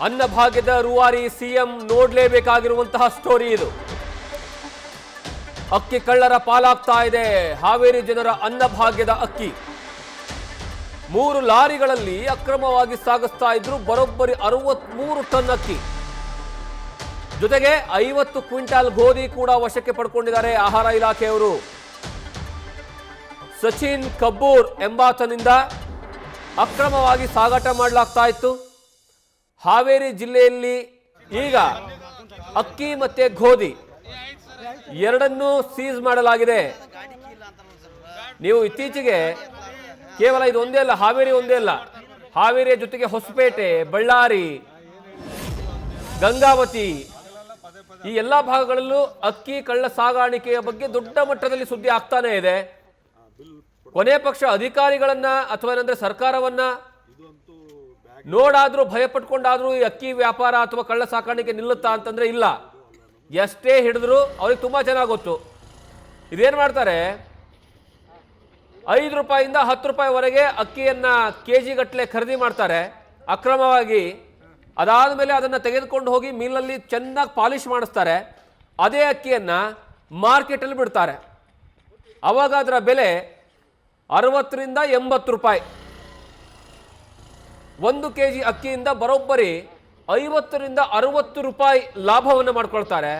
ಅನ್ನಭಾಗ್ಯದ ರೂವಾರಿ CM ನೋಡಲೇಬೇಕಾಗಿರುವಂತಹ story ಇದು. ಅಕ್ಕಿ ಕಳ್ಳರ ಪಾಲಾಗ್ತಾ ಇದೆ ಹಾವೇರಿ ಜನರ ಅನ್ನಭಾಗ್ಯದ ಅಕ್ಕಿ. 3 ಲಾರಿಗಳಲ್ಲಿ ಅಕ್ರಮವಾಗಿ ಸಾಗಿಸ್ತಾ ಇದ್ರು ಬರೋಬ್ಬರಿ 63 ಟನ್ ಅಕ್ಕಿ, ಜೊತೆಗೆ 50 ಕ್ವಿಂಟಾಲ್ ಗೋಧಿ ಕೂಡ ವಶಕ್ಕೆ ಪಡ್ಕೊಂಡಿದ್ದಾರೆ ಆಹಾರ ಇಲಾಖೆಯವರು. ಸಚಿನ್ ಕಬ್ಬೂರ್ ಎಂಬಾತನಿಂದ ಅಕ್ರಮವಾಗಿ ಸಾಗಾಟ ಮಾಡಲಾಗ್ತಾ ಇತ್ತು. ಹಾವೇರಿ ಜಿಲ್ಲೆಯಲ್ಲಿ ಈಗ ಅಕ್ಕಿ ಮತ್ತೆ ಗೋಧಿ ಎರಡನ್ನೂ ಸೀಸ್ ಮಾಡಲಾಗಿದೆ. ನೀವು ಇತ್ತೀಚೆಗೆ ಕೇವಲ ಇದು ಒಂದೇ ಅಲ್ಲ, ಹಾವೇರಿ ಒಂದೇ ಅಲ್ಲ, ಹಾವೇರಿಯ ಜೊತೆಗೆ ಹೊಸಪೇಟೆ, ಬಳ್ಳಾರಿ, ಗಂಗಾವತಿ ಈ ಎಲ್ಲ ಭಾಗಗಳಲ್ಲೂ ಅಕ್ಕಿ ಕಳ್ಳ ಸಾಗಾಣಿಕೆಯ ಬಗ್ಗೆ ದೊಡ್ಡ ಮಟ್ಟದಲ್ಲಿ ಸುದ್ದಿ ಆಗ್ತಾನೆ ಇದೆ. ಕೊನೆ ಪಕ್ಷ ಅಧಿಕಾರಿಗಳನ್ನ ಅಥವಾ ಏನಂದ್ರೆ ಸರ್ಕಾರವನ್ನ ನೋಡಾದ್ರೂ ಭಯ ಪಟ್ಕೊಂಡಾದ್ರೂ ಈ ಅಕ್ಕಿ ವ್ಯಾಪಾರ ಅಥವಾ ಕಳ್ಳ ಸಾಕಾಣಿಕೆ ನಿಲ್ಲುತ್ತಾ ಅಂತಂದ್ರೆ ಇಲ್ಲ. ಎಷ್ಟೇ ಹಿಡಿದ್ರು ಅವ್ರಿಗೆ ತುಂಬಾ ಚೆನ್ನಾಗಿ ಗೊತ್ತು. ಇದೇನ್ ಮಾಡ್ತಾರೆ, 5 ರೂಪಾಯಿಂದ 10 ರೂಪಾಯಿವರೆಗೆ ಅಕ್ಕಿಯನ್ನ ಕೆಜಿ ಗಟ್ಟಲೆ ಖರೀದಿ ಮಾಡ್ತಾರೆ ಅಕ್ರಮವಾಗಿ. ಅದಾದ್ಮೇಲೆ ಅದನ್ನ ತೆಗೆದುಕೊಂಡು ಹೋಗಿ ಮಿಲ್ಲಲ್ಲಿ ಚೆನ್ನಾಗಿ ಪಾಲಿಶ್ ಮಾಡಿಸ್ತಾರೆ. ಅದೇ ಅಕ್ಕಿಯನ್ನ ಮಾರ್ಕೆಟ್ ಅಲ್ಲಿ ಬಿಡ್ತಾರೆ. ಅವಾಗ ಅದರ ಬೆಲೆ 60 ರಿಂದ 80 ರೂಪಾಯಿ. 1 ಕೆಜಿ ಅಕ್ಕಿಯಿಂದ ಬರೋಬ್ಬರಿ 50 ರಿಂದ 60 ರೂಪಾಯಿ ಲಾಭವನ್ನು ಮಾಡ್ಕೊಳ್ತಾರೆ.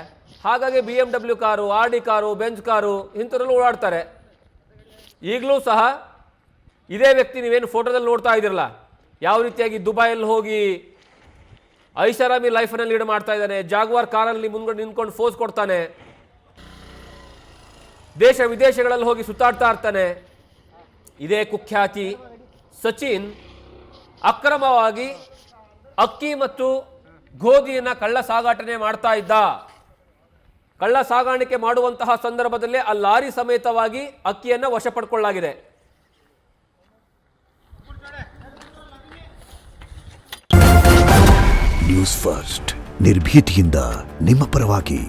ಹಾಗಾಗಿ BMW car, RD car, Benz car ಇಂಥದ್ರಲ್ಲಿ ಓಡಾಡ್ತಾರೆ. ಈಗಲೂ ಸಹ ಇದೇ ವ್ಯಕ್ತಿ ನೀವೇನು ಫೋಟೋದಲ್ಲಿ ನೋಡ್ತಾ ಇದ್ದೀರಲ್ಲ, ಯಾವ ರೀತಿಯಾಗಿ ದುಬೈಯಲ್ಲಿ ಹೋಗಿ ಐಷಾರಾಮಿ ಲೈಫನ್ನು ಲೀಡ್ ಮಾಡ್ತಾ ಇದ್ದಾನೆ. ಜಾಗ್ವಾರ್ ಕಾರಲ್ಲಿ ಮುಂದ್ಗಡೆ ನಿಂತ್ಕೊಂಡು ಫೋಸ್ ಕೊಡ್ತಾನೆ, ದೇಶ ವಿದೇಶಗಳಲ್ಲಿ ಹೋಗಿ ಸುತ್ತಾಡ್ತಾ ಇರ್ತಾನೆ. ಇದೇ ಕುಖ್ಯಾತಿ ಸಚಿನ್ ಅಕ್ರಮವಾಗಿ ಅಕ್ಕಿ ಮತ್ತು ಗೋಧಿಯನ್ನು ಕಳ್ಳ ಸಾಗಾಟನೆ ಮಾಡ್ತಾ ಇದ್ದ. ಕಳ್ಳ ಸಾಗಾಣಿಕೆ ಮಾಡುವಂತಹ ಸಂದರ್ಭದಲ್ಲೇ ಆ ಲಾರಿ ಸಮೇತವಾಗಿ ಅಕ್ಕಿಯನ್ನು ವಶಪಡಿಕೊಳ್ಳಲಾಗಿದೆ. ನ್ಯೂಸ್ ಫಸ್ಟ್ ನಿರ್ಭೀತಿಯಿಂದ ನಿಮ್ಮ ಪರವಾಗಿ.